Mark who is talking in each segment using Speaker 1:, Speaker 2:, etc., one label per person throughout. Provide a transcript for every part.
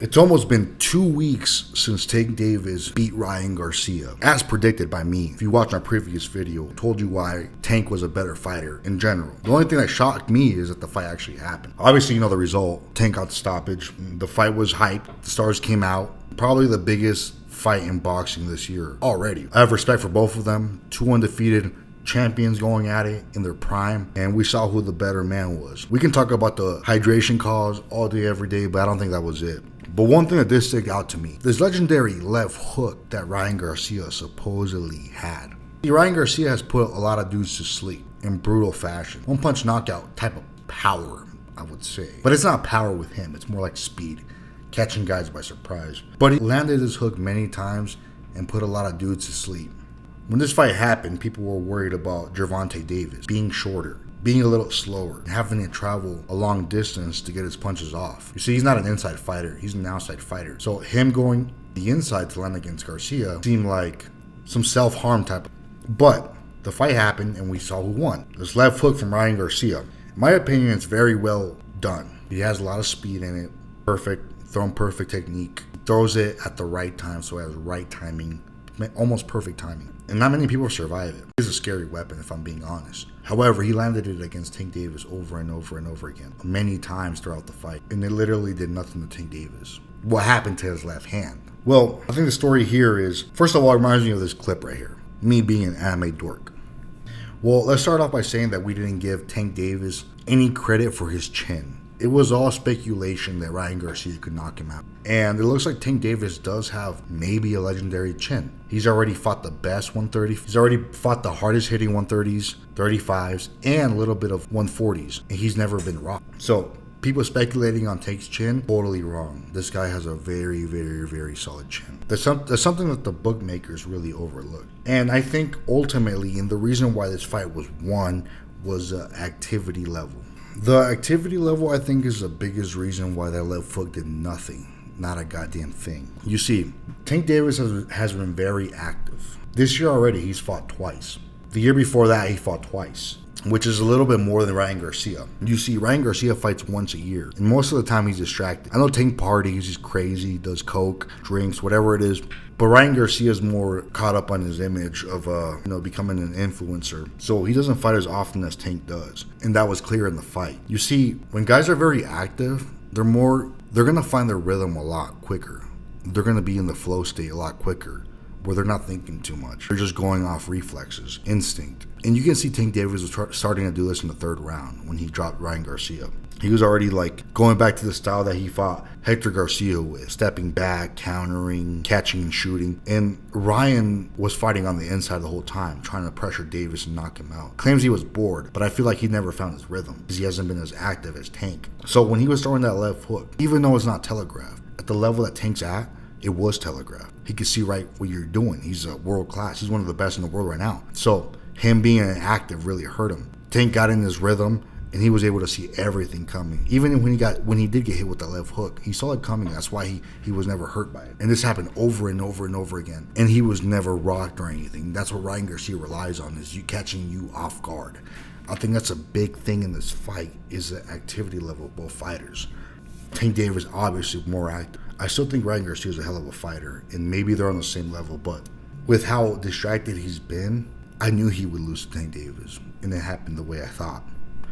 Speaker 1: It's almost been 2 weeks since Tank Davis beat Ryan Garcia, as predicted by me. If you watched my previous video, I told you why Tank was a better fighter in general. The only thing that shocked me is that the fight actually happened. Obviously, you know the result. Tank got the stoppage. The fight was hyped. The stars came out. Probably the biggest fight in boxing this year already. I have respect for both of them. Two undefeated champions going at it in their prime, and we saw who the better man was. We can talk about the hydration calls all day, every day, but I don't think that was it. But one thing that did stick out to me, this legendary left hook that Ryan Garcia supposedly had. Ryan Garcia has put a lot of dudes to sleep in brutal fashion. One punch knockout type of power, I would say. But it's not power with him, it's more like speed, catching guys by surprise. But he landed his hook many times and put a lot of dudes to sleep. When this fight happened, people were worried about Gervonta Davis being shorter, being a little slower, and having to travel a long distance to get his punches off. You see, he's not an inside fighter, he's an outside fighter. So him going the inside to land against Garcia seemed like some self-harm type. But the fight happened and we saw who won. This left hook from Ryan Garcia. In my opinion, it's very well done. He has a lot of speed in it. Perfect, thrown perfect technique. Throws it at the right time, so it has right timing. Almost perfect timing. And not many people survive it. It's a scary weapon, if I'm being honest. However, he landed it against Tank Davis over and over and over again, many times throughout the fight. And it literally did nothing to Tank Davis. What happened to his left hand? Well, I think the story here is, first of all, it reminds me of this clip right here. Me being an anime dork. Well, let's start off by saying that we didn't give Tank Davis any credit for his chin. It was all speculation that Ryan Garcia could knock him out. And it looks like Tank Davis does have maybe a legendary chin. He's already fought the best 130. He's already fought the hardest hitting 130s, 35s, and a little bit of 140s. And he's never been rocked. So people speculating on Tank's chin, totally wrong. This guy has a very, very, very solid chin. There's something that the bookmakers really overlook. And I think ultimately, and the reason why this fight was won was the activity level. The activity level, I think, is the biggest reason why that left hook did nothing. Not a goddamn thing. You see, Tank Davis has been very active. This year already, he's fought twice. The year before that, he fought twice, which is a little bit more than Ryan Garcia. You see, Ryan Garcia fights once a year, and most of the time he's distracted. I know Tank parties, he's crazy, does coke, drinks, whatever it is. But Ryan Garcia is more caught up on his image of becoming an influencer. So he doesn't fight as often as Tank does. And that was clear in the fight. You see, when guys are very active, they're gonna find their rhythm a lot quicker. They're gonna be in the flow state a lot quicker, where they're not thinking too much. They're just going off reflexes, instinct. And you can see Tank Davis was starting to do this in the third round when he dropped Ryan Garcia. He was already like going back to the style that he fought Hector Garcia with, stepping back, countering, catching and shooting. And Ryan was fighting on the inside the whole time, trying to pressure Davis and knock him out. Claims he was bored, but I feel like he never found his rhythm because he hasn't been as active as Tank. So when he was throwing that left hook, even though it's not telegraphed, at the level that Tank's at, it was telegraphed. He could see right what you're doing. He's a world class. He's one of the best in the world right now. So him being inactive really hurt him. Tank got in his rhythm, and he was able to see everything coming. Even when he did get hit with the left hook, he saw it coming. That's why he was never hurt by it. And this happened over and over and over again. And he was never rocked or anything. That's what Ryan Garcia relies on, is you catching you off guard. I think that's a big thing in this fight, is the activity level of both fighters. Tank Davis obviously more active. I still think Ryan Garcia is a hell of a fighter, and maybe they're on the same level, but with how distracted he's been, I knew he would lose to Tank Davis, and it happened the way I thought.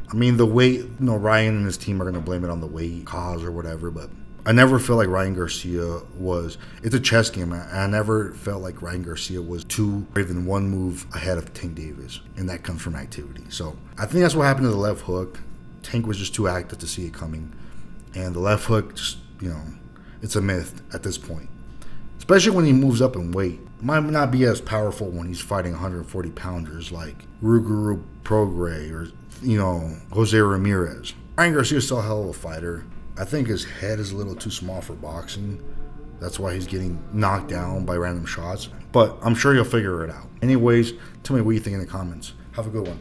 Speaker 1: I mean, the way, Ryan and his team are going to blame it on the weight cause or whatever, but I never feel like Ryan Garcia it's a chess game. I never felt like Ryan Garcia was two or even one move ahead of Tank Davis, and that comes from activity. So I think that's what happened to the left hook. Tank was just too active to see it coming, and the left hook, just, it's a myth at this point. Especially when he moves up in weight. Might not be as powerful when he's fighting 140 pounders like Ruguru Prograis or Jose Ramirez. Ryan Garcia is still a hell of a fighter. I think his head is a little too small for boxing. That's why he's getting knocked down by random shots. But I'm sure he'll figure it out. Anyways, tell me what you think in the comments. Have a good one.